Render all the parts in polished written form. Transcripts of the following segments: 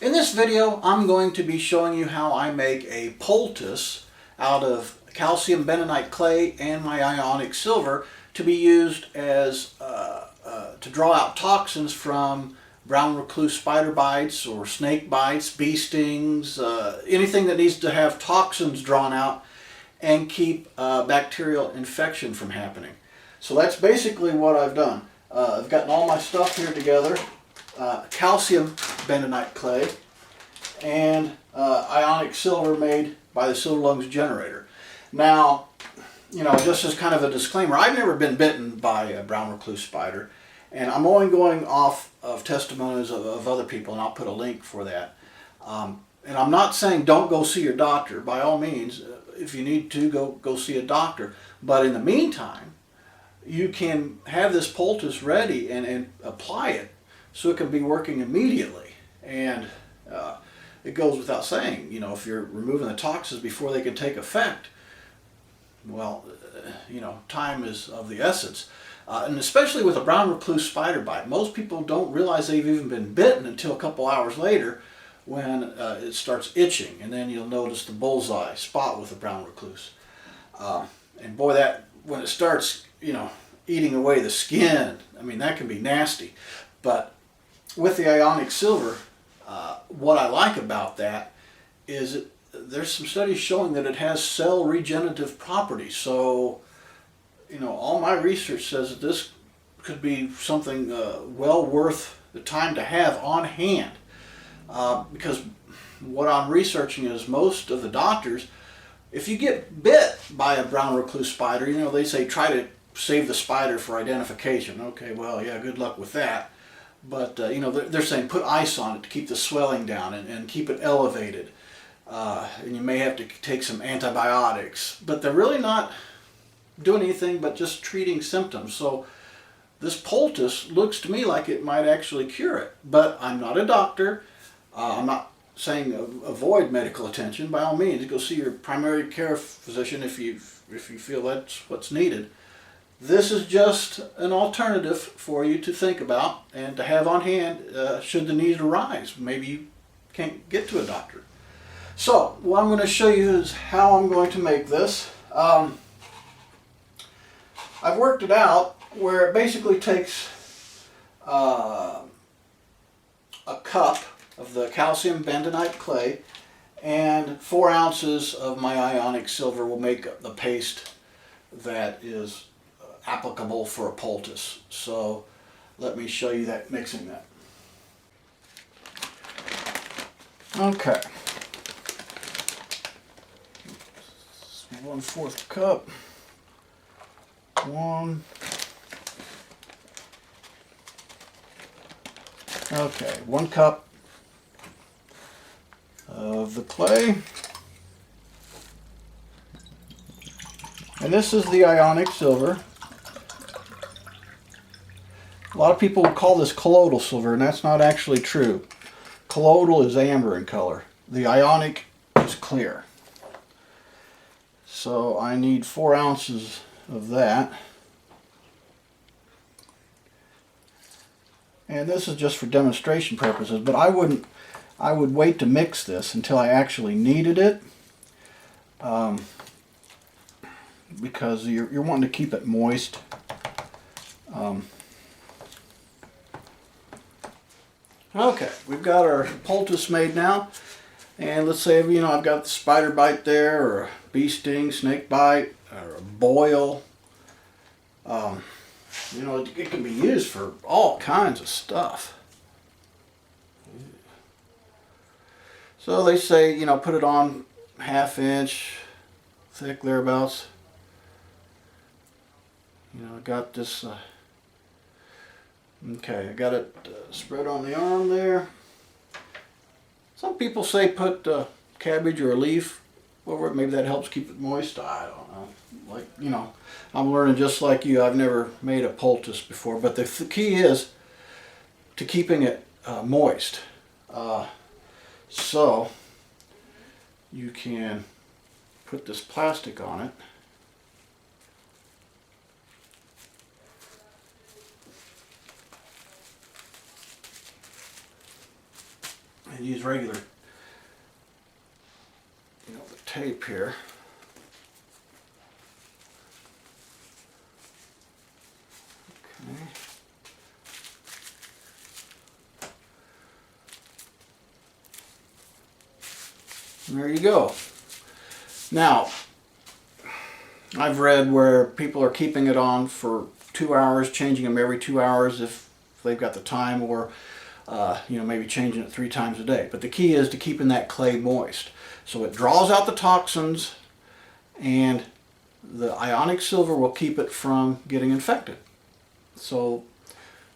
In this video, I'm going to be showing you how I make a poultice out of calcium bentonite clay and my ionic silver to be used as to draw out toxins from brown recluse spider bites or snake bites, bee stings, anything that needs to have toxins drawn out and keep bacterial infection from happening. So that's basically what I've done. I've gotten all my stuff here together. Calcium bentonite clay and ionic silver made by the Silver Lungs generator. Now, you know, just as kind of a disclaimer, I've never been bitten by a brown recluse spider, and I'm only going off of testimonies of other people, and I'll put a link for that. And I'm not saying don't go see your doctor. By all means, if you need to, go see a doctor. But in the meantime, you can have this poultice ready and apply it so it can be working immediately. And it goes without saying, you know, if you're removing the toxins before they can take effect, well, you know, time is of the essence. And especially with a brown recluse spider bite, most people don't realize they've even been bitten until a couple hours later when it starts itching, and then you'll notice the bullseye spot with a brown recluse. And boy, that when it starts, you know, eating away the skin, I mean, that can be nasty. But with the ionic silver, what I like about that is there's some studies showing that it has cell regenerative properties. So, you know, all my research says that this could be something well worth the time to have on hand. Because what I'm researching is most of the doctors, if you get bit by a brown recluse spider, you know, they say try to save the spider for identification. Okay, well, yeah, good luck with that. But, you know, they're saying put ice on it to keep the swelling down and keep it elevated. And you may have to take some antibiotics. But they're really not doing anything but just treating symptoms. So this poultice looks to me like it might actually cure it. But I'm not a doctor. I'm not saying avoid medical attention. By all means, go see your primary care physician if you feel that's what's needed. This is just an alternative for you to think about and to have on hand should the need arise. Maybe you can't get to a doctor. So what I'm going to show you is how I'm going to make this. I've worked it out where it basically takes a cup of the calcium bentonite clay and 4 ounces of my ionic silver will make the paste that is applicable for a poultice. So let me show you that, mixing that. Okay. 1/4 cup. 1. Okay, 1 cup of the clay. And this is the ionic silver. A lot of people would call this colloidal silver, and that's not actually true. Colloidal is amber in color. The ionic is clear. So I need 4 ounces of that. And this is just for demonstration purposes, but I would wait to mix this until I actually needed it. Because you're wanting to keep it moist. Okay, we've got our poultice made now, and let's say, you know, I've got the spider bite there, or a bee sting, snake bite, or a boil. You know, it can be used for all kinds of stuff. So they say, you know, put it on 1/2 inch thick, thereabouts. You know, I got this. Okay, I got it spread on the arm there. Some people say put cabbage or a leaf over it. Maybe that helps keep it moist. I don't know. Like, you know, I'm learning just like you. I've never made a poultice before, but the key is to keeping it moist. So you can put this plastic on it. and use regular, the tape here. Okay. And there you go. Now, I've read where people are keeping it on for 2 hours, changing them every 2 hours if they've got the time, or maybe changing it 3 times a day. But the key is to keeping that clay moist. So it draws out the toxins, and the ionic silver will keep it from getting infected. So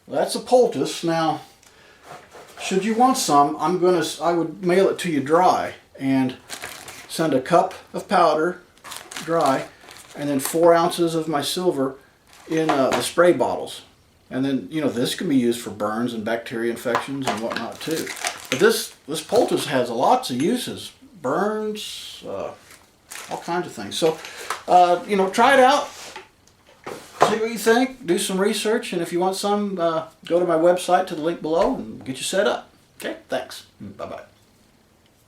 that's a poultice. Now, should you want some, I would mail it to you dry and send a cup of powder dry, and then 4 ounces of my silver in the spray bottles. And then, this can be used for burns and bacteria infections and whatnot too. But this poultice has lots of uses. Burns, all kinds of things. So, try it out. See what you think. Do some research. And if you want some, go to my website to the link below and get you set up. Okay, thanks. Bye-bye.